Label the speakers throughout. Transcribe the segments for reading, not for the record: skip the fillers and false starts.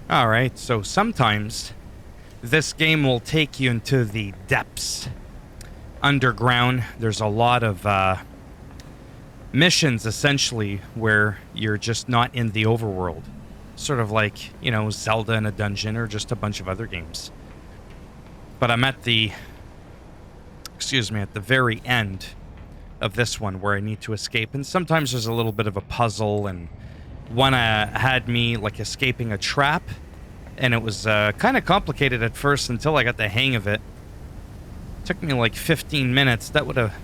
Speaker 1: Alright, so sometimes this game will take you into the depths. Underground, there's a lot of missions, essentially, where you're just not in the overworld. Sort of like, you know, Zelda in a dungeon or just a bunch of other games. But I'm at the... excuse me, at the very end of this one where I need to escape. And sometimes there's a little bit of a puzzle, and one had me, like, escaping a trap. And it was kind of complicated at first until I got the hang of it. Took me like 15 minutes. That would have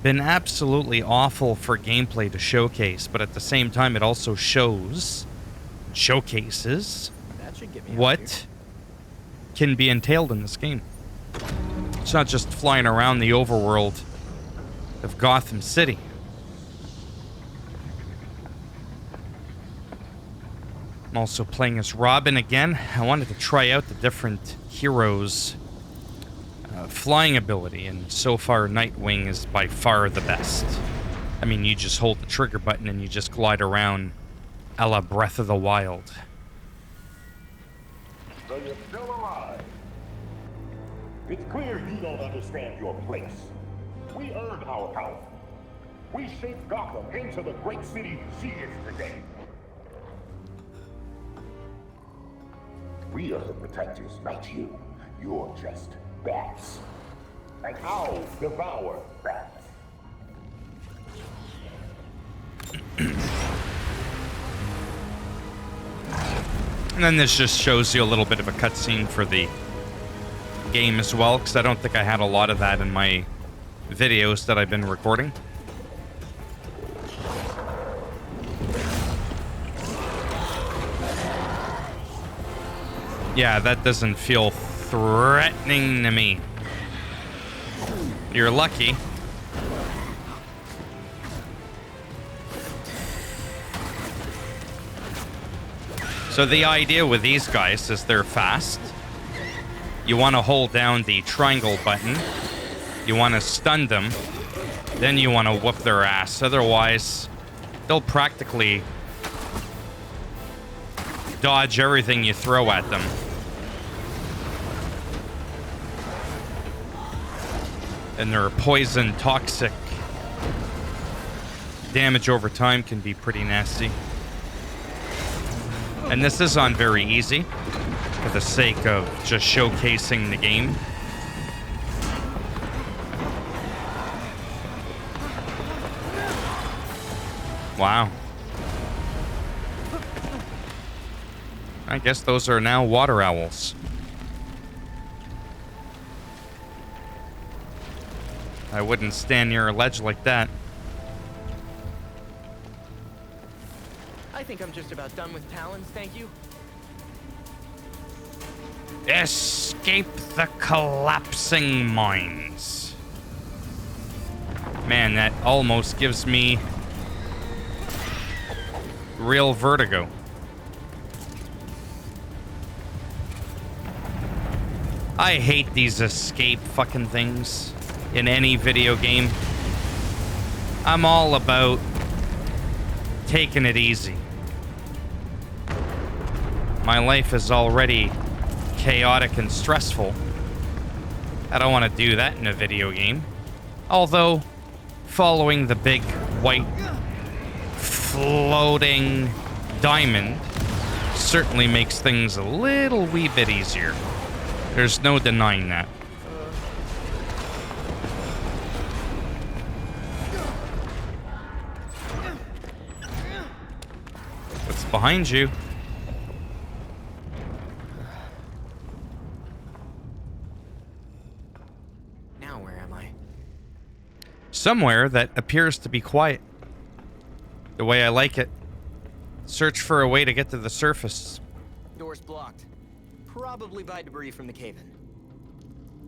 Speaker 1: been absolutely awful for gameplay to showcase, but at the same time it also showcases
Speaker 2: That should get me
Speaker 1: what can be entailed in this game. It's not just flying around the overworld of Gotham City. I'm also playing as Robin again. I wanted to try out the different heroes' flying ability, and so far Nightwing is by far the best. I mean, you just hold the trigger button and you just glide around a la Breath of the Wild.
Speaker 3: So you're still alive. It's clear you don't understand your place. We earned our power. We shaped Gotham into the great city she is today. We are the protectors, not you. You're just bats. And owls devour bats.
Speaker 1: And then this just shows you a little bit of a cutscene for the game as well, because I don't think I had a lot of that in my videos that I've been recording. Yeah, that doesn't feel threatening to me. You're lucky. So the idea with these guys is they're fast. You want to hold down the triangle button. You want to stun them. Then you want to whoop their ass. Otherwise, they'll practically dodge everything you throw at them. And their poison, toxic damage over time can be pretty nasty. And this is on very easy for the sake of just showcasing the game. Wow. I guess those are now water owls. I wouldn't stand near a ledge like that.
Speaker 2: I think I'm just about done with talons, thank you.
Speaker 1: Escape the collapsing mines. Man, that almost gives me real vertigo. I hate these escape fucking things in any video game. I'm all about taking it easy. My life is already chaotic and stressful. I don't want to do that in a video game. Although, following the big white floating diamond certainly makes things a little wee bit easier. There's no denying that. What's behind you?
Speaker 2: Now where am I?
Speaker 1: Somewhere that appears to be quiet. The way I like it. Search for a way to get to the surface.
Speaker 2: Door's blocked. Probably by debris from the cave-in.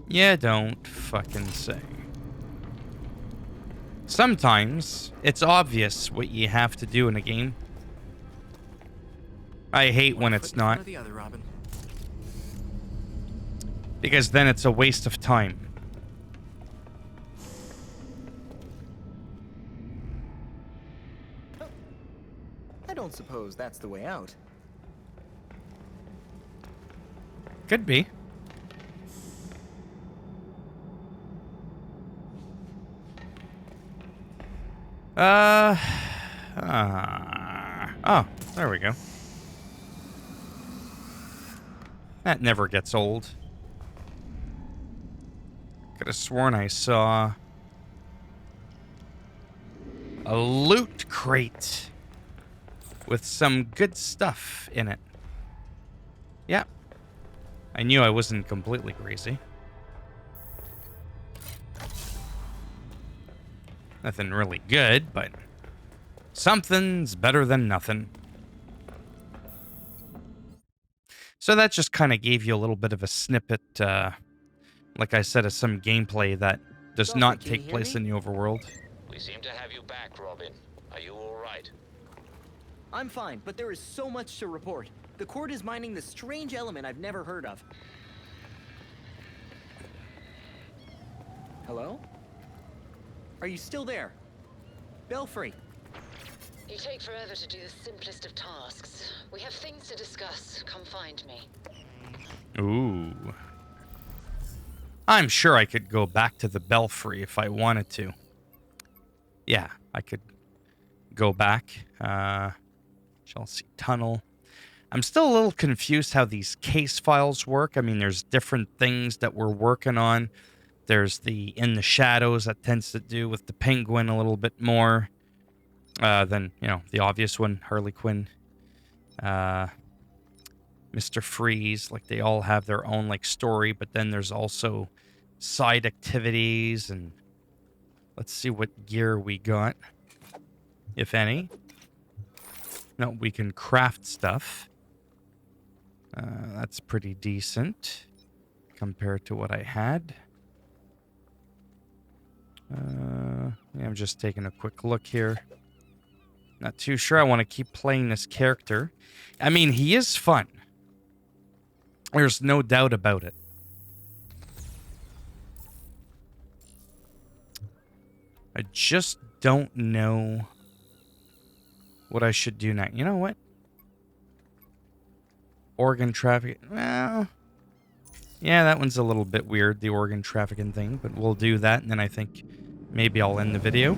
Speaker 1: Yeah, don't fucking say. Sometimes it's obvious what you have to do in a game. I hate when it's not,
Speaker 2: The other, Robin.
Speaker 1: because then it's a waste of time.
Speaker 2: I don't suppose that's the way out.
Speaker 1: Could be. Oh, there we go. That never gets old. Could have sworn I saw a loot crate with some good stuff in it. Yeah. I knew I wasn't completely crazy. Nothing really good, but something's better than nothing. So that just kind of gave you a little bit of a snippet, like I said, of some gameplay that does
Speaker 2: Belfry,
Speaker 1: not
Speaker 2: can you
Speaker 1: take
Speaker 2: hear
Speaker 1: place
Speaker 2: me?
Speaker 1: in the overworld.
Speaker 4: We seem to have you back, Robin. Are you all right?
Speaker 2: I'm fine, but there is so much to report. The court is mining this strange element I've never heard of. Hello? Are you still there? Belfry.
Speaker 5: You take forever to do the simplest of tasks. We have things to discuss. Come find me.
Speaker 1: Ooh. I'm sure I could go back to the Belfry if I wanted to. Yeah, I could go back. Chelsea Tunnel. I'm still a little confused how these case files work. I mean, there's different things that we're working on. There's the In the Shadows that tends to do with the Penguin a little bit more than, you know, the obvious one, Harley Quinn. Mr. Freeze, like they all have their own like story, but then there's also side activities, and let's see what gear we got, if any. No, we can craft stuff. That's pretty decent compared to what I had. Yeah, I'm just taking a quick look here. Not too sure I want to keep playing this character. I mean, he is fun. There's no doubt about it. I just don't know what I should do now. You know what? Organ traffic. Well, yeah, that one's a little bit weird, the organ trafficking thing, but we'll do that, and then I think maybe I'll end the video.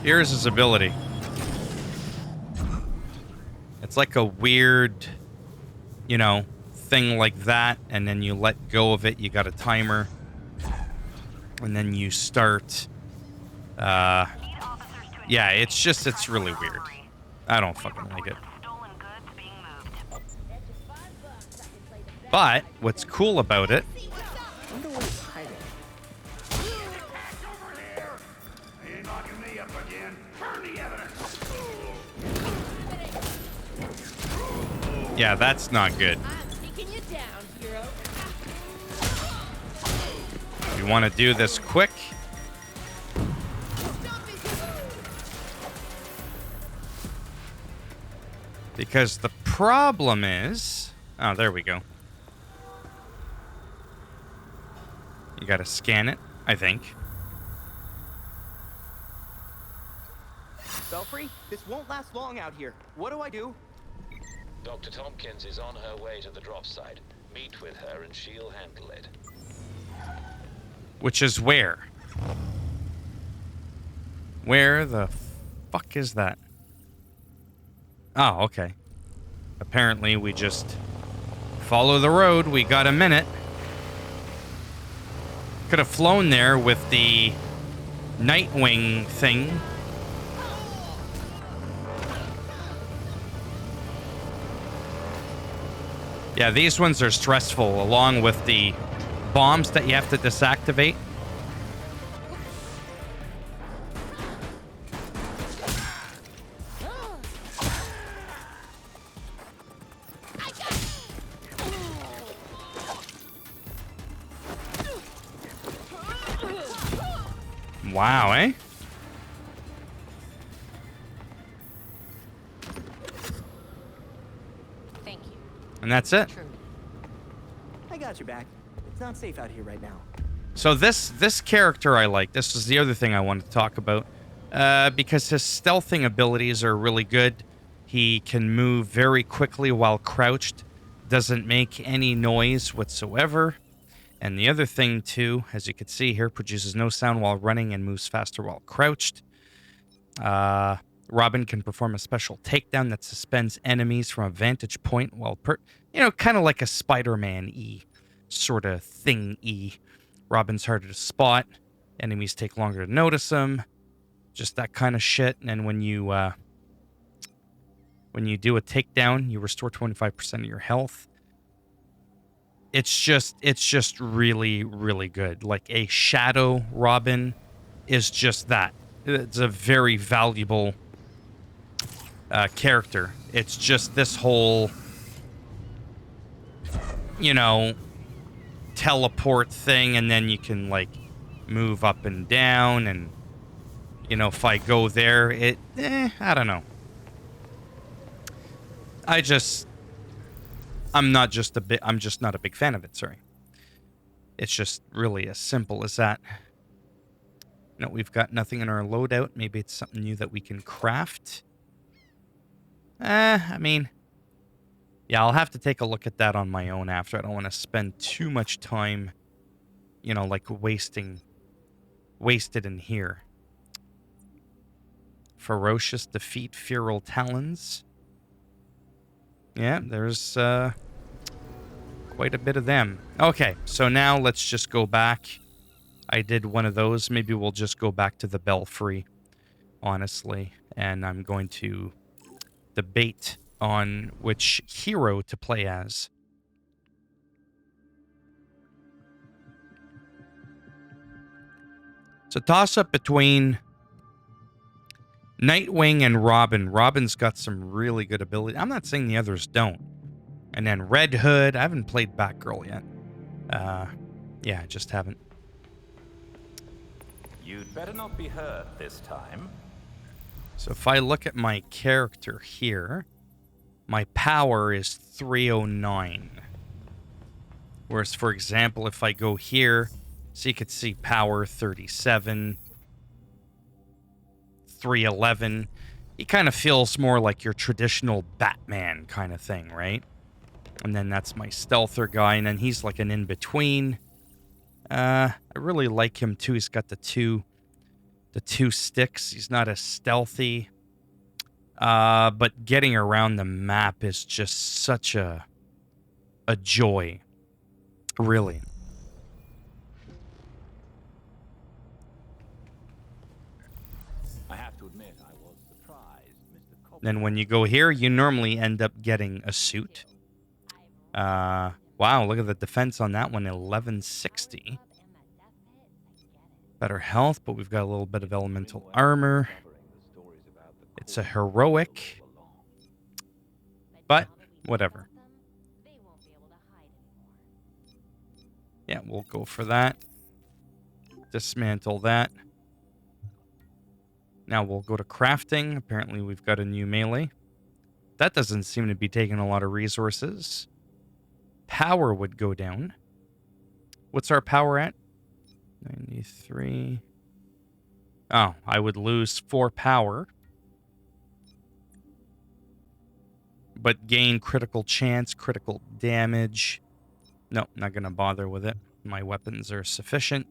Speaker 1: Here's his ability. It's like a weird, you know, thing like that, and then you let go of it. You got a timer, and then you start. Yeah, it's really weird. I don't fucking like it. But what's cool about it?
Speaker 2: I wonder what it's hiding.
Speaker 1: Yeah, that's not good. You want to do this quick? Because the problem is... Oh, there we go. You gotta scan it, I think.
Speaker 2: Belfry, this won't last long out here. What do I do?
Speaker 4: Dr. Tompkins is on her way to the drop site. Meet with her and she'll handle it.
Speaker 1: Which is where? Where the fuck is that? Oh, okay. Apparently we just follow the road. We got a minute. Could have flown there with the Nightwing thing. Yeah, these ones are stressful, along with the bombs that you have to disactivate. Wow, eh?
Speaker 5: Thank you.
Speaker 1: And that's it.
Speaker 5: Truly.
Speaker 2: I got your back. It's not safe out here right now.
Speaker 1: So this character I like. This is the other thing I wanted to talk about. Because his stealthing abilities are really good. He can move very quickly while crouched. Doesn't make any noise whatsoever. And the other thing, too, as you can see here, produces no sound while running and moves faster while crouched. Robin can perform a special takedown that suspends enemies from a vantage point while, kind of like a Spider-Man-y sort of thing-y. Robin's harder to spot. Enemies take longer to notice him. Just that kind of shit. And when you do a takedown, you restore 25% of your health. It's just really, really good. Like a Shadow Robin is just that. It's a very valuable character. It's just this whole, teleport thing, and then you can like move up and down, and if I go there, I don't know. I'm just not a big fan of it, sorry. It's just really as simple as that. No, we've got nothing in our loadout. Maybe it's something new that we can craft. I mean, yeah, I'll have to take a look at that on my own after. I don't want to spend too much time, like wasted in here. Ferocious defeat, feral talons. Yeah, there's quite a bit of them. Okay, so now let's just go back. I did one of those. Maybe we'll just go back to the Belfry, honestly. And I'm going to debate on which hero to play as. It's a toss-up between Nightwing and Robin. Robin's got some really good ability. I'm not saying the others don't. And then Red Hood. I haven't played Batgirl yet. Yeah, I just haven't.
Speaker 6: You'd better not be hurt this time.
Speaker 1: So if I look at my character here, my power is 309. Whereas, for example, if I go here, so you could see power 37, 311. He kind of feels more like your traditional Batman kind of thing, right? And then that's my stealther guy, and then he's like an in-between. I really like him too. He's got the two sticks. He's not as stealthy. But getting around the map is just such a joy. Really.
Speaker 6: I have to admit, I was surprised, Mr. Cobb.
Speaker 1: Then when you go here, you normally end up getting a suit. Wow, look at the defense on that one, 1160. Better health, but we've got a little bit of elemental armor. It's a heroic, but whatever. Yeah, we'll go for that. Dismantle that. Now we'll go to crafting. Apparently we've got a new melee. That doesn't seem to be taking a lot of resources. Power would go down. What's our power at? 93. Oh, I would lose 4 power. But gain critical chance, critical damage. No, not going to bother with it. My weapons are sufficient.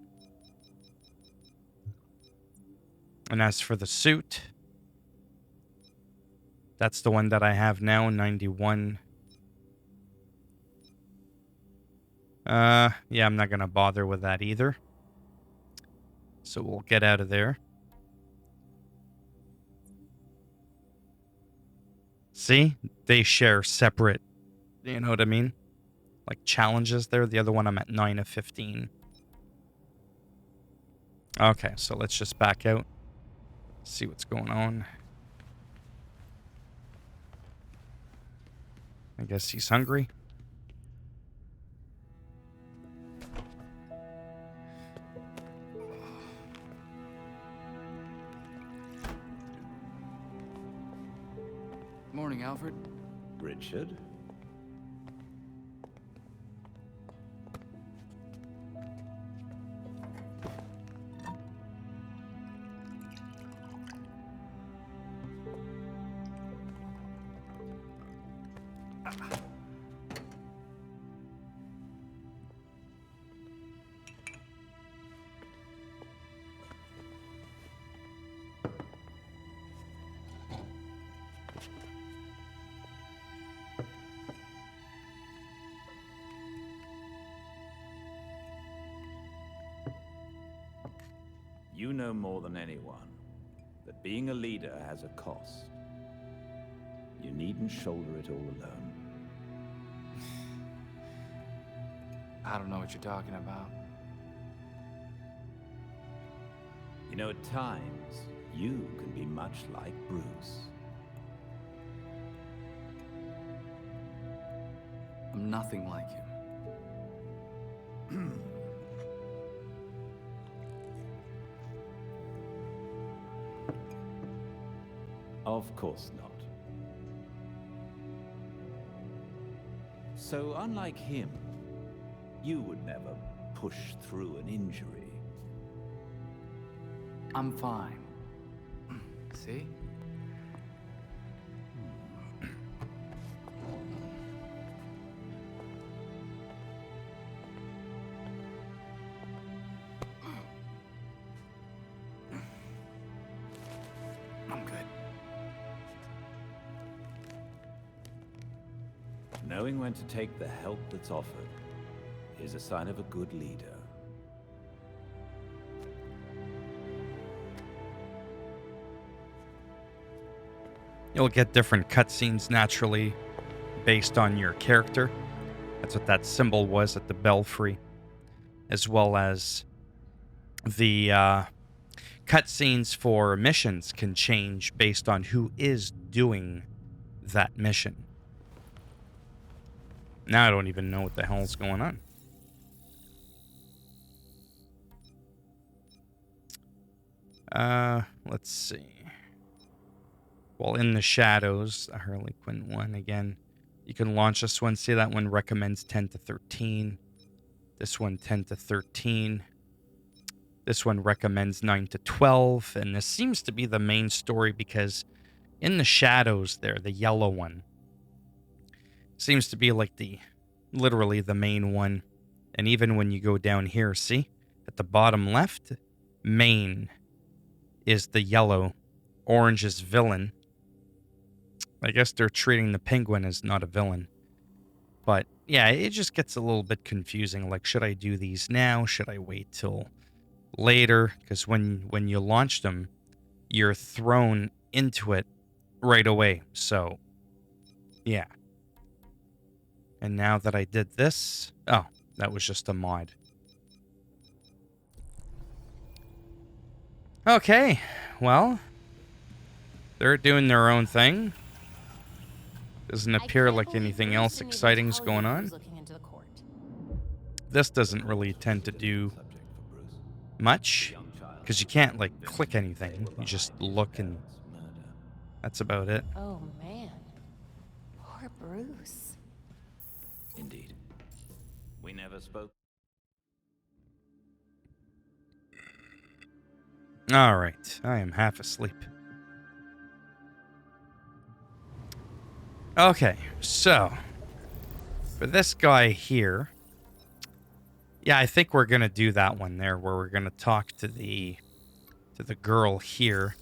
Speaker 1: And as for the suit, that's the one that I have now, 91. Yeah, I'm not going to bother with that either. So we'll get out of there. See? They share separate, you know what I mean? Like challenges there. The other one I'm at 9 of 15. Okay, so let's just back out. See what's going on. I guess he's hungry.
Speaker 7: Morning, Alfred.
Speaker 6: Richard? You know more than anyone that being a leader has a cost. You needn't shoulder it all alone.
Speaker 7: I don't know what you're talking about.
Speaker 6: You know, at times, you can be much like Bruce.
Speaker 7: I'm nothing like him.
Speaker 6: Of course not. So, unlike him, you would never push through an injury.
Speaker 7: I'm fine. See? I'm good.
Speaker 6: Knowing when to take the help that's offered is a sign of a good leader.
Speaker 1: You'll get different cutscenes naturally based on your character. That's what that symbol was at the belfry. As well as the cutscenes for missions can change based on who is doing that mission. Now I don't even know what the hell's going on. Let's see. Well, in the shadows, a Harley Quinn one again. You can launch this one. See, that one recommends 10 to 13. This one 10 to 13. This one recommends 9 to 12. And this seems to be the main story because in the shadows there, the yellow one seems to be like literally the main one. And even when you go down here, see, at the bottom left, main is the yellow. Orange is villain. I guess they're treating the penguin as not a villain. But yeah, it just gets a little bit confusing. Like, should I do these now? Should I wait till later? Because when you launch them, you're thrown into it right away. So, yeah. And now that I did this... Oh, that was just a mod. Okay, well... They're doing their own thing. Doesn't appear like anything else exciting is going on. This doesn't really tend to do much, because you can't, like, click anything. You just look and that's about it.
Speaker 5: Oh man, poor Bruce.
Speaker 6: Indeed. We never spoke.
Speaker 1: Alright, I am half asleep. Okay, so for this guy here, yeah, I think we're gonna do that one there, where we're gonna talk to the girl here,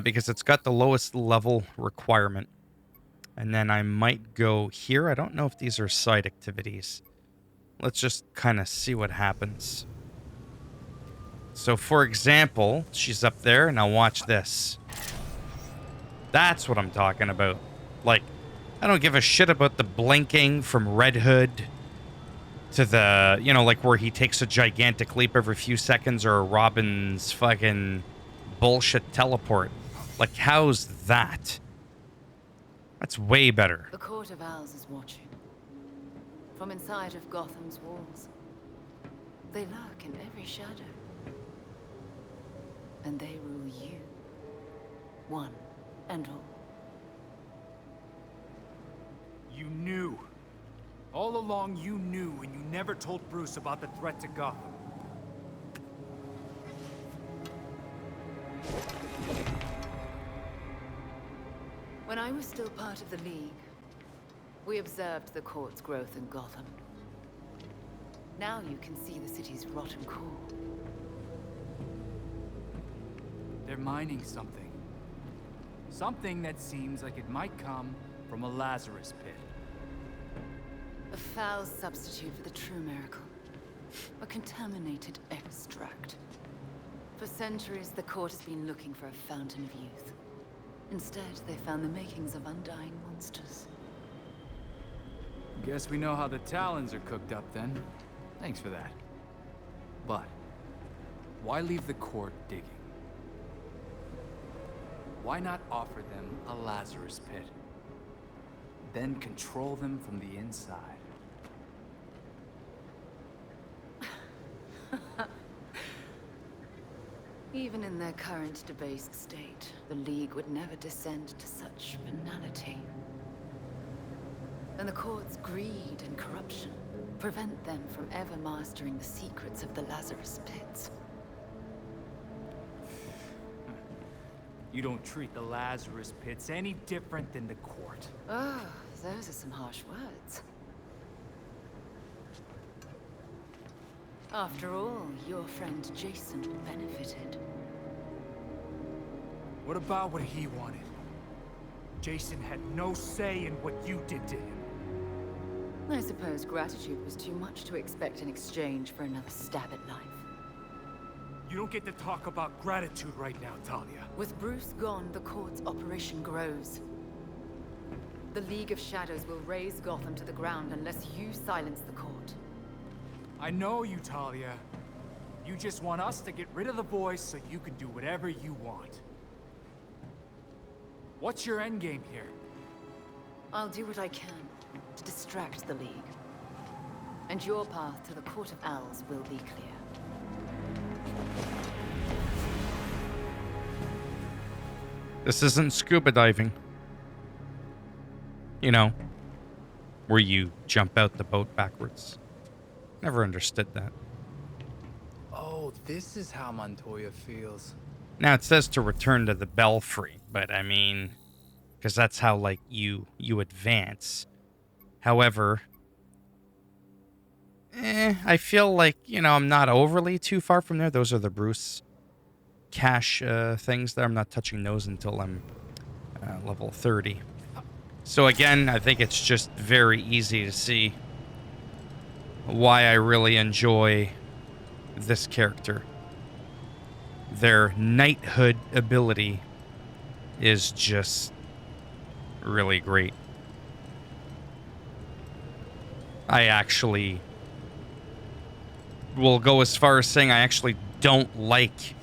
Speaker 1: because it's got the lowest level requirement. And then I might go here. I don't know if these are side activities. Let's just kind of see what happens. So, for example, she's up there. Now watch this. That's what I'm talking about. Like, I don't give a shit about the blinking from Red Hood to the, you know, like where he takes a gigantic leap every few seconds, or Robin's fucking bullshit teleport. Like, how's that? That's way better.
Speaker 5: The Court of Owls is watching. From inside of Gotham's walls. They lurk in every shadow. And they rule you. One and all.
Speaker 8: You knew. All along you knew, and you never told Bruce about the threat to Gotham.
Speaker 5: When I was still part of the League, We observed the court's growth in Gotham. Now you can see the city's rotten core.
Speaker 7: They're mining something. Something that seems like it might come from a Lazarus pit.
Speaker 5: A foul substitute for the true miracle. A contaminated extract. For centuries, the court has been looking for a fountain of youth. Instead, they found the makings of undying monsters.
Speaker 7: Guess we know how the Talons are cooked up then. Thanks for that. But, why leave the court digging? Why not offer them a Lazarus pit? Then control them from the inside.
Speaker 5: Even in their current debased state, the League would never descend to such banality. And the court's greed and corruption prevent them from ever mastering the secrets of the Lazarus pits.
Speaker 7: You don't treat the Lazarus pits any different than the court.
Speaker 5: Oh, those are some harsh words. After all, your friend Jason benefited.
Speaker 8: What about what he wanted? Jason had no say in what you did to him.
Speaker 5: I suppose gratitude was too much to expect in exchange for another stab at life.
Speaker 8: You don't get to talk about gratitude right now, Talia.
Speaker 5: With Bruce gone, the court's operation grows. The League of Shadows will raze Gotham to the ground unless you silence the court.
Speaker 8: I know you, Talia. You just want us to get rid of the voice so you can do whatever you want. What's your endgame here?
Speaker 5: I'll do what I can to distract the League. And your path to the Court of Owls will be clear.
Speaker 1: This isn't scuba diving. You know, where you jump out the boat backwards. Never understood that.
Speaker 7: Oh, this is how Montoya feels.
Speaker 1: Now it says to return to the Belfry, but I mean, because that's how like you advance. However, I feel like, you know, I'm not overly too far from there. Those are the Bruce cash things there. I'm not touching those until I'm level 30. So again, I think it's just very easy to see why I really enjoy this character. Their knighthood ability is just really great. I actually will go as far as saying I actually don't like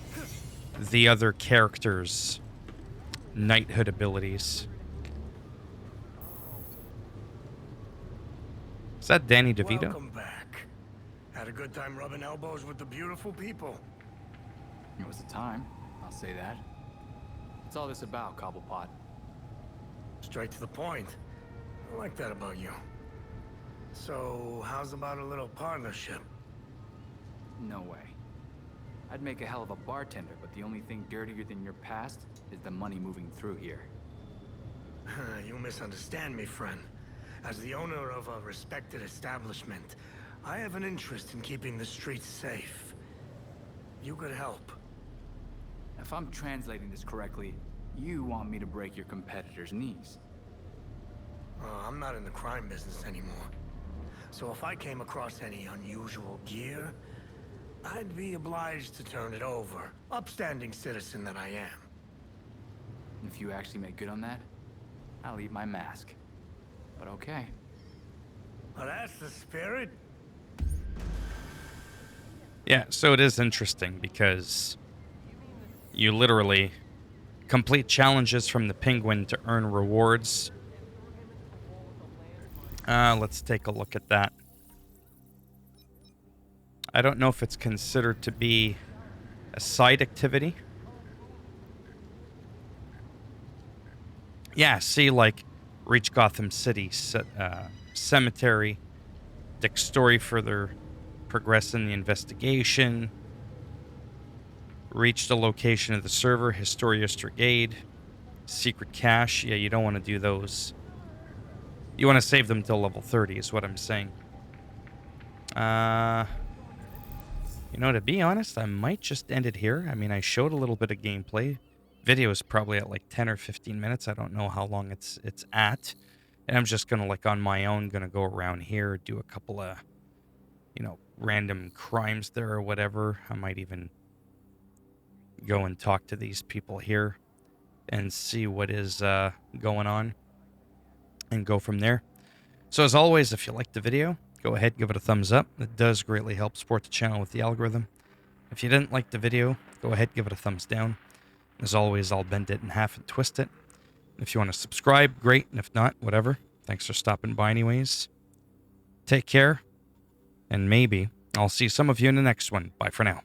Speaker 1: the other characters' knighthood abilities. Is that Danny DeVito?
Speaker 9: Welcome back. Had a good time rubbing elbows with the beautiful people.
Speaker 7: It was a time, I'll say that. What's all this about, Cobblepot?
Speaker 9: Straight to the point. I like that about you. So, how's about a little partnership?
Speaker 7: No way. I'd make a hell of a bartender, but the only thing dirtier than your past is the money moving through here.
Speaker 9: You misunderstand me, friend. As the owner of a respected establishment, I have an interest in keeping the streets safe. You could help.
Speaker 7: If I'm translating this correctly, you want me to break your competitor's knees.
Speaker 9: I'm not in the crime business anymore. So if I came across any unusual gear, I'd be obliged to turn it over. Upstanding citizen that I am.
Speaker 7: If you actually make good on that, I'll eat my mask. But okay.
Speaker 9: Well, that's the spirit.
Speaker 1: Yeah, so it is interesting because you literally complete challenges from the Penguin to earn rewards. Let's take a look at that. I don't know if it's considered to be a side activity. Yeah, see, like, reach Gotham City cemetery, dig story further, progress in the investigation, reach the location of the server, Historia Strigade, secret cache. Yeah, you don't want to do those. You want to save them till level 30 is what I'm saying. You know, to be honest, I might just end it here. I mean, I showed a little bit of gameplay. Video is probably at like 10 or 15 minutes. I don't know how long it's at. And I'm just going to, like, on my own, going to go around here, do a couple of, you know, random crimes there or whatever. I might even go and talk to these people here and see what is going on and go from there. So as always, if you liked the video, go ahead, give it a thumbs up. It does greatly help support the channel with the algorithm. If you didn't like the video, go ahead, give it a thumbs down. As always, I'll bend it in half and twist it. If you want to subscribe, great. And if not, whatever. Thanks for stopping by anyways. Take care. And maybe I'll see some of you in the next one. Bye for now.